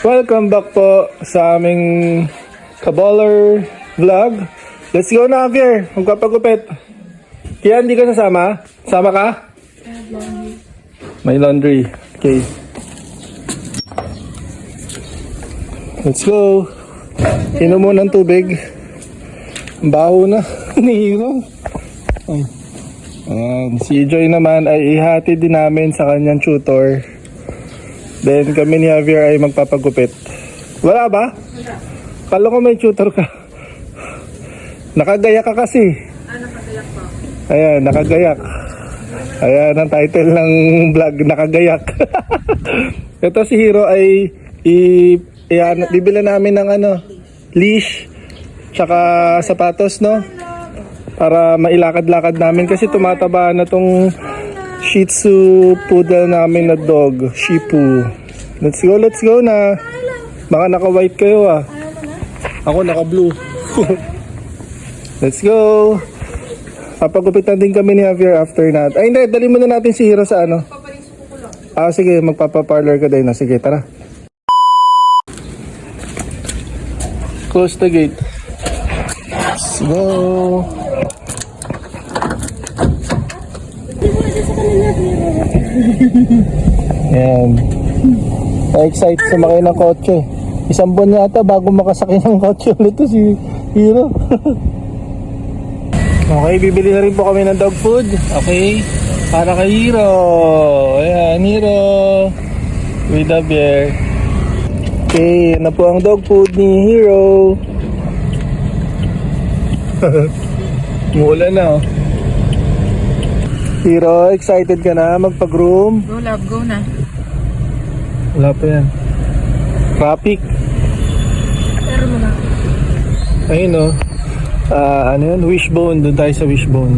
Welcome back po sa aming Kaballer vlog. Let's go na, Javier. Magpapagupit. Kaya hindi ka nasama? Sama ka? May laundry. Okay. Let's go. Inom mo ng tubig. Baho na. Nihiro. Si Joy naman ay ihatid din namin sa kanyang tutor. Then kami ni Javier ay magpapagupit. Wala ba? Wala. Kala ko may tutor ka. Nakagaya ka kasi. Nakagayak pa. Ayan, nakagayak. Ayan ang title ng vlog, nakagayak. Ito si Hero ay bibili namin ng leash tsaka sapatos, no? Para mailakad-lakad namin kasi tumataba na tong Shih Tzu poodle namin na dog, Shipu. Let's go na. Baka naka-white kayo ah. Ako naka-blue. Let's go. Papagupitan din kami ni Javier after natin. Ay hindi, dali muna natin si Hero sa ano. Sige, magpapaparlor ka din. Sige, tara. Close the gate. Let's go. Yan. Excited sumakay ng kotse. Isang buwan yata bago makasakay ng kotse ulit to si Hero. Okay, bibili na rin po kami ng dog food. Okay, para kay Hero. Ayan, Hero with the bear. Okay, yan na po ang dog food ni Hero. Mula na oh. Hero, excited ka na magpag-groom? Go love, go na. Wala pa yan. Traffic. Pero mo na. Ayun o. Ano yun? Wishbone. Doon tayo sa wishbone.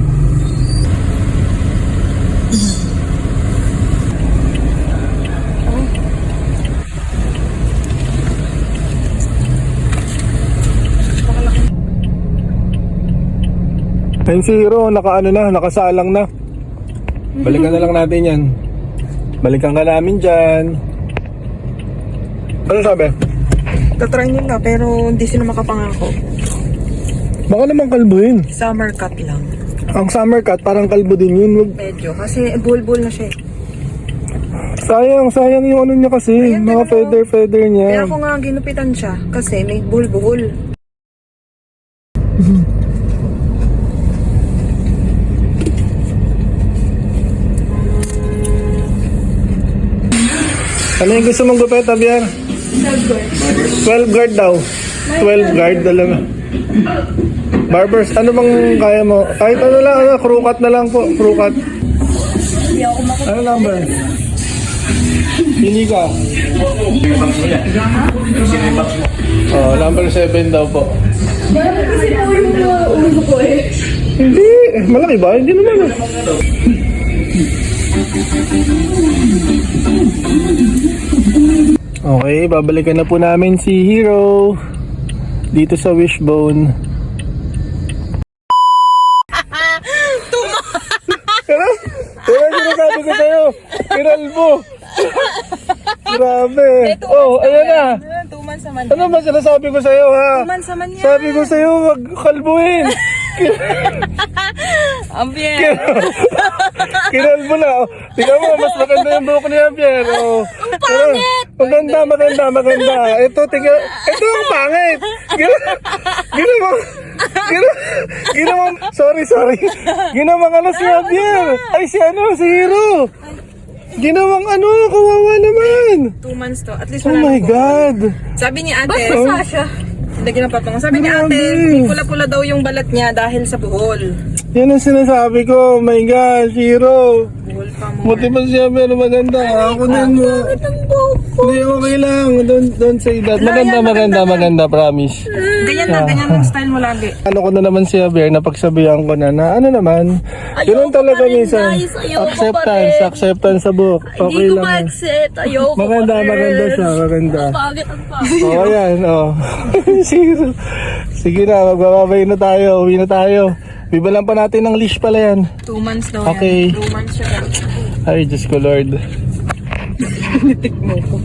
Ayun si Hero. Nakasalang na. Balikan na lang natin yan. Balikan ka namin dyan. Ano sabi? Tatry nila pero hindi sila makapangako. Baka naman kalbuhin. Summer cut lang. Ang summer cut parang kalbo din yun. Medyo. Kasi bulbul na siya. Sayang yung ano niya kasi. Ayan, mga feather niya. Kaya ako nga ginupitan siya. Kasi may bulbul. Ano yung gusto mong gupit, Javier? 12 guard daw. 12 guard talaga. Barbers, ano bang kaya mo? Kahit ano lang, crew cut na lang po. Crew cut. Ano number? Pili ka. Number 7 daw po. Kasi po yung ulo ko eh. Hindi. Malaki ba? Hindi naman. Okay, babalikan na po namin si Hero dito sa wishbone. Pero sinasabi ko sa'yo, Kiralbo. Grabe. Ayan na. 2 months naman. Ano ba sinasabi ko sa'yo ha? 2 months naman yan. Sabi ko sa'yo, wag kalbuhin. Javier. Kinalbo na. Tingnan mo, mas maganda yung buhok ni Javier. Ang pangit! Maganda. Ito ang pangit. Ginawang, sorry. Ginawang si Javier. Ay, si Hero. Ginawang kawawa naman. 2 months to. At least Oh my God. Sabi ni ate. Sasha. Hindi kinapatong. Sabi ni ate, pula-pula daw yung balat niya dahil sa buhol. Yan ang sinasabi ko. Oh my gosh, Hero. Buhol pa mo. Buti pa siya pero maganda. Ako din mo. Hindi, okay lang. Don't say that. Maganda, promise. Ganyan ang style mo lagi. Ano ko na naman si Javier, napagsabihan ko na ano naman. Ganun talaga minsan. Acceptance sa book. Okay lang. Ma-accept. Ayoko. Maganda siya. Pagit ang pangit. Ayan. Sige na, magbababay na tayo. Uwi na tayo. Bibalan pa natin ng leash pala yan. 2 months daw Okay. yan. 2 months siya. Ay, Diyos ko Lord. Nitik mo ko.